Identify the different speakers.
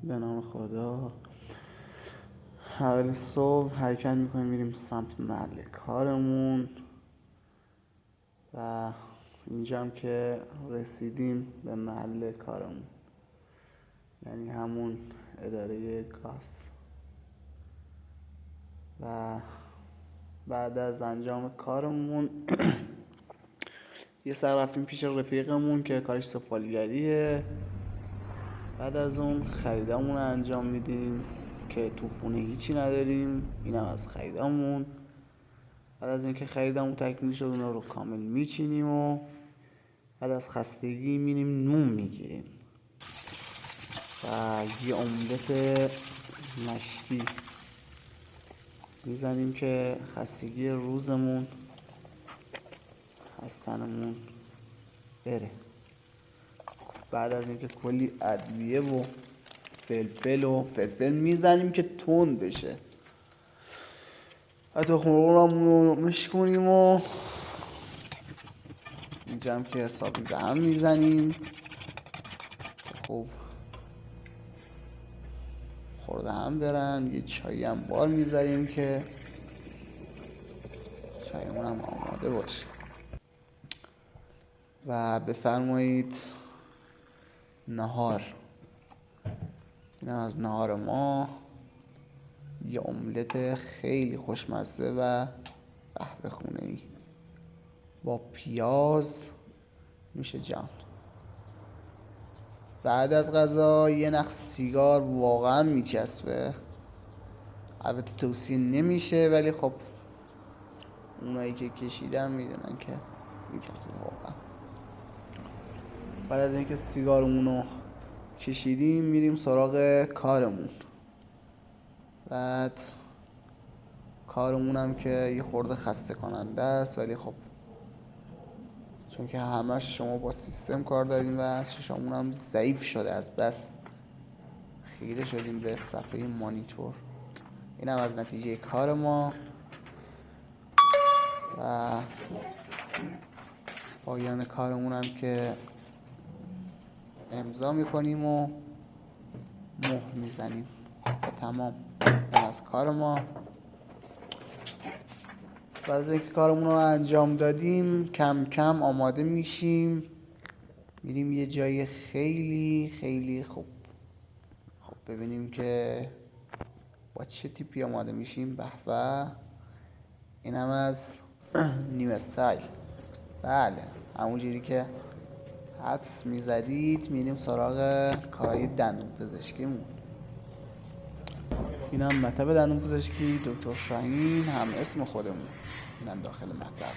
Speaker 1: به نام خدا. اول صبح حرکت میکنیم میریم سمت محل کارمون و اینجا هم که رسیدیم به محل کارمون، یعنی همون اداره گاز. و بعد از انجام کارمون یه سر رفتیم پیش رفیقمون که کارش سفالگریه. بعد از اون خریدامون رو انجام میدیم که تو خونه هیچی نداریم، اینم از خریدامون. بعد از اینکه خریدامون تکمیل شد اونا رو کامل میچینیم و بعد از خستگی میریم نون میگیریم و یه املت مشتی میزنیم که خستگی روزمون از تنمون بره. بعد از اینکه کلی ادویه و فلفل میزنیم که تند بشه و تخم مرغمون رو میشکنیم و اینجا هم که حسابی به هم میزنیم. خب خورده هم برن. یه چایی هم بار میذاریم که چایمون هم آماده باشه و بفرمایید نهار. این از نهار ما، یه املت خیلی خوشمزه و قهوه خونه‌ای با پیاز میشه جان. بعد از غذا یه نخ سیگار واقعا میچسبه. البته توصیه نمیشه ولی خب اونایی که کشیدن میدونن که میچسبه واقعا. بعد از اینکه سیگارمون رو کشیدیم میریم سراغ کارمون. بعد کارمون هم که یه خورده خسته کننده است ولی خب چون که همش شما با سیستم کار داریم و چشامون هم ضعیف شده از بس خیره شدیم به صفحه مانیتور. این هم از نتیجه کار ما و پایان کارمون هم که امضا میکنیم و مهر میزنیم و تمام. این از کار ما. بعد از اینکه کارمون رو انجام دادیم کم کم آماده میشیم میریم یه جای خیلی خیلی خوب. خب ببینیم که با چه تیپی آماده میشیم. به این هم از نیو استایل. بله همونجوری که حدس میزدید میریم سراغ کارهای دندون پزشکیمون. این هم مطب دندون پزشکی دکتر شاهین، هم اسم خودمون. اینم داخل مطب.